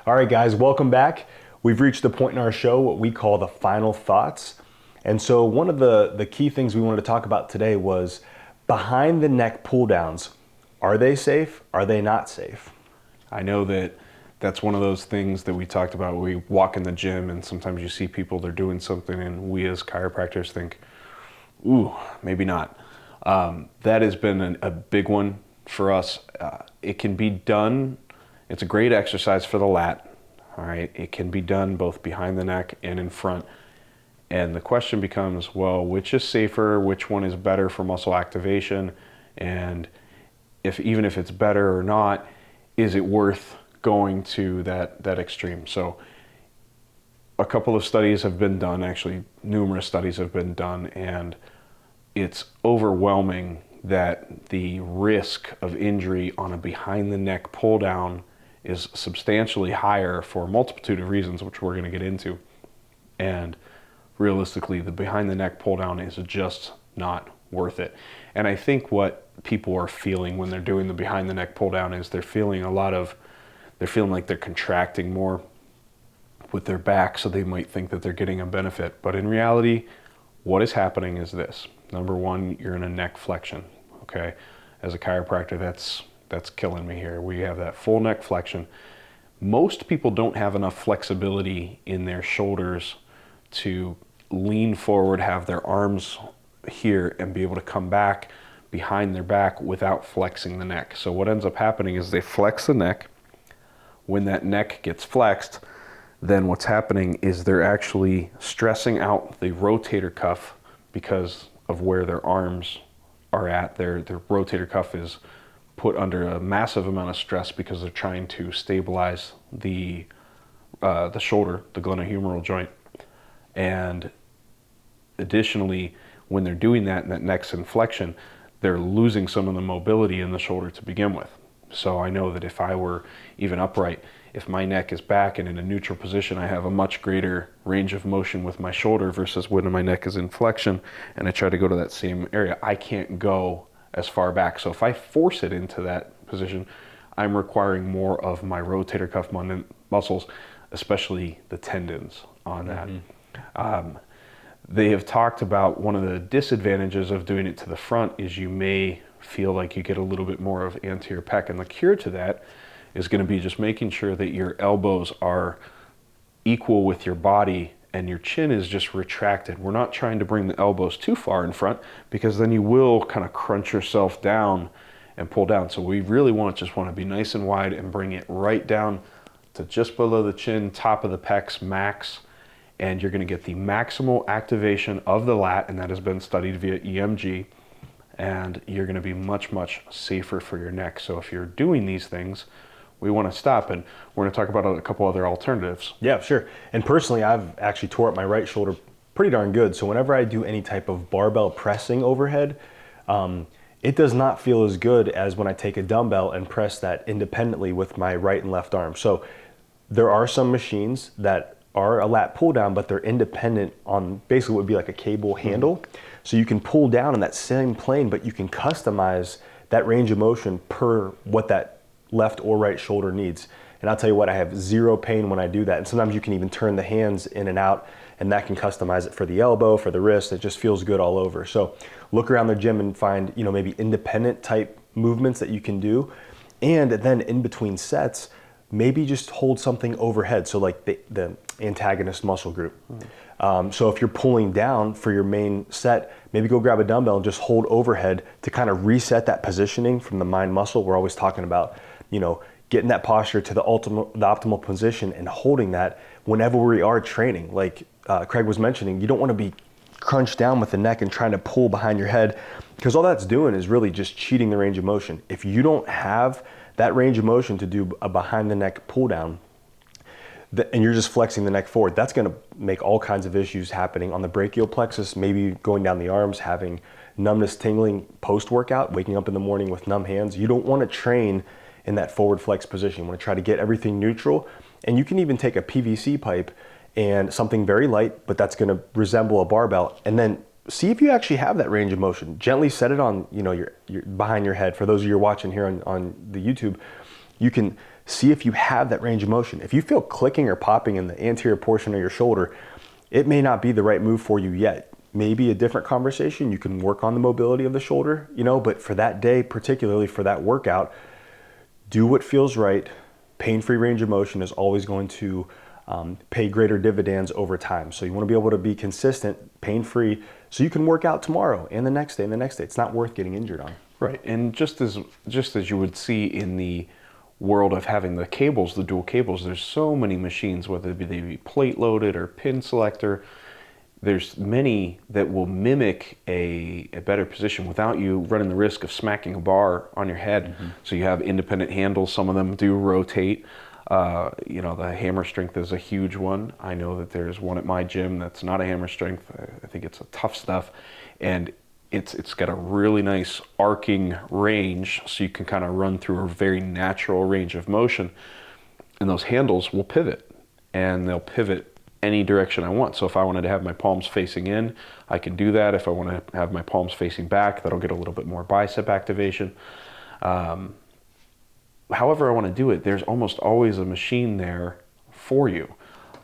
All right, guys, welcome back. We've reached the point in our show what we call the final thoughts. And so one of the key things we wanted to talk about today was behind the neck pull downs. Are they safe? Are they not safe? I know that that's one of those things that we talked about. We walk in the gym and sometimes you see people, they're doing something and we as chiropractors think, ooh, maybe not. That has been a big one for us. It can be done. It's a great exercise for the lat. All right. It can be done both behind the neck and in front. And the question becomes, well, which is safer? Which one is better for muscle activation? And even if it's better or not, is it worth going to that extreme? So a couple of studies have been done, actually numerous studies have been done, and it's overwhelming that the risk of injury on a behind the neck pull down is substantially higher for a multitude of reasons, which we're going to get into. And realistically, the behind the neck pull down is just not worth it. And I think what people are feeling when they're doing the behind the neck pull down is they're feeling like they're contracting more with their back, so they might think that they're getting a benefit. But in reality, what is happening is this. Number one, you're in a neck flexion, okay? As a chiropractor, that's killing me here. We have that full neck flexion. Most people don't have enough flexibility in their shoulders to lean forward, have their arms here, and be able to come back behind their back without flexing the neck. So what ends up happening is they flex the neck. When that neck gets flexed, then what's happening is they're actually stressing out the rotator cuff because of where their arms are at. Their rotator cuff is put under a massive amount of stress because they're trying to stabilize the shoulder, the glenohumeral joint. And additionally, when they're doing that and that neck's in flexion, they're losing some of the mobility in the shoulder to begin with. So I know that if I were even upright, if my neck is back and in a neutral position, I have a much greater range of motion with my shoulder versus when my neck is in flexion and I try to go to that same area. I can't go as far back. So if I force it into that position, I'm requiring more of my rotator cuff muscles, especially the tendons on that. Mm-hmm. They have talked about one of the disadvantages of doing it to the front is you may feel like you get a little bit more of anterior pec, and the cure to that is going to be just making sure that your elbows are equal with your body and your chin is just retracted. We're not trying to bring the elbows too far in front because then you will kind of crunch yourself down and pull down. So we really just want to be nice and wide and bring it right down to just below the chin, top of the pecs max, and you're going to get the maximal activation of the lat, and that has been studied via EMG, and you're going to be much, much safer for your neck. So if you're doing these things, we want to stop, and we're going to talk about a couple other alternatives. Yeah, sure. And personally, I've actually tore up my right shoulder pretty darn good. So whenever I do any type of barbell pressing overhead, it does not feel as good as when I take a dumbbell and press that independently with my right and left arm. So there are some machines that are a lat pull down, but they're independent on basically what would be like a cable handle. Mm-hmm. So you can pull down in that same plane, but you can customize that range of motion per what that left or right shoulder needs. And I'll tell you what, I have zero pain when I do that. And sometimes you can even turn the hands in and out, and that can customize it for the elbow, for the wrist. It just feels good all over. So look around the gym and find, maybe independent type movements that you can do. And then in between sets, maybe just hold something overhead. So like the antagonist muscle group. So if you're pulling down for your main set, maybe go grab a dumbbell and just hold overhead to kind of reset that positioning from the mind muscle. We're always talking about, getting that posture to the optimal position and holding that whenever we are training. Like Craig was mentioning, you don't want to be crunched down with the neck and trying to pull behind your head, because all that's doing is really just cheating the range of motion. If you don't have that range of motion to do a behind the neck pull down, and you're just flexing the neck forward, that's going to make all kinds of issues happening on the brachial plexus, maybe going down the arms, having numbness, tingling post-workout, waking up in the morning with numb hands. You don't want to train in that forward flex position. You want to try to get everything neutral. And you can even take a PVC pipe and something very light, but that's going to resemble a barbell, and then see if you actually have that range of motion. Gently set it on, your behind your head. For those of you who are watching here on the YouTube, you can See if you have that range of motion. If you feel clicking or popping in the anterior portion of your shoulder, it may not be the right move for you yet. Maybe a different conversation. You can work on the mobility of the shoulder, but for that day, particularly for that workout, do what feels right. Pain-free range of motion is always going to pay greater dividends over time. So you want to be able to be consistent, pain-free, so you can work out tomorrow and the next day and the next day. It's not worth getting injured on. Right, and just as you would see in the world of having the cables, the dual cables, there's so many machines, whether they be plate loaded or pin selector. There's many that will mimic a better position without you running the risk of smacking a bar on your head. Mm-hmm. So you have independent handles. Some of them do rotate. The hammer strength is a huge one. I know that there's one at my gym that's not a hammer strength. I think it's a tough stuff. And it's got a really nice arcing range, so you can kind of run through a very natural range of motion. And those handles will pivot, and they'll pivot any direction I want. So if I wanted to have my palms facing in, I can do that. If I want to have my palms facing back, that'll get a little bit more bicep activation. However I want to do it, there's almost always a machine there for you.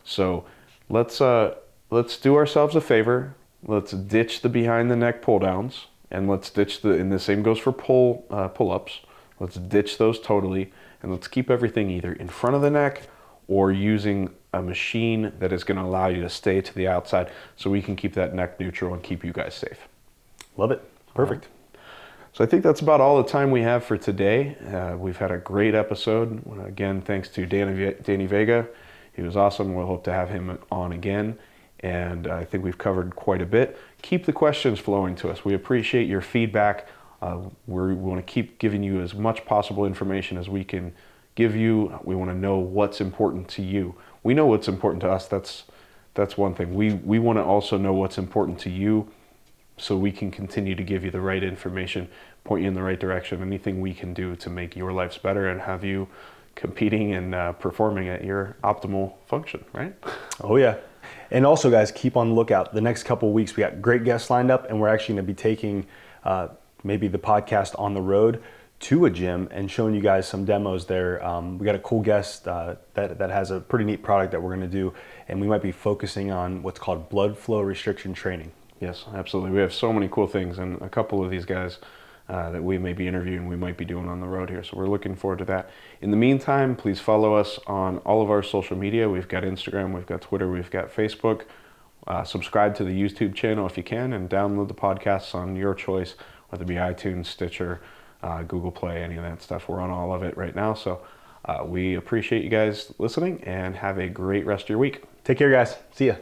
So let's do ourselves a favor. Let's ditch the behind the neck pull downs, and let's ditch and the same goes for pull-ups. Let's ditch those totally, and let's keep everything either in front of the neck or using a machine that is going to allow you to stay to the outside, so we can keep that neck neutral and keep you guys safe. Love it. Perfect. So I think that's about all the time we have for today. We've had a great episode. Again, thanks to Danny Vega. He was awesome. We'll hope to have him on again. And I think we've covered quite a bit. Keep the questions flowing to us. We appreciate your feedback. We want to keep giving you as much possible information as we can give you. We want to know what's important to you. We know what's important to us. That's one thing. We want to also know what's important to you, so we can continue to give you the right information, point you in the right direction, anything we can do to make your lives better and have you competing and performing at your optimal function, right? Oh yeah. And also, guys, keep on the lookout. The next couple of weeks, we got great guests lined up, and we're actually going to be taking maybe the podcast on the road to a gym and showing you guys some demos there. We got a cool guest that has a pretty neat product that we're going to do, and we might be focusing on what's called blood flow restriction training. Yes, absolutely. We have so many cool things, and a couple of these guys that we may be interviewing, we might be doing on the road here. So we're looking forward to that. In the meantime, please follow us on all of our social media. We've got Instagram, we've got Twitter, we've got Facebook. Subscribe to the YouTube channel if you can, and download the podcasts on your choice, whether it be iTunes, Stitcher, Google Play, any of that stuff. We're on all of it right now. So we appreciate you guys listening, and have a great rest of your week. Take care, guys. See ya.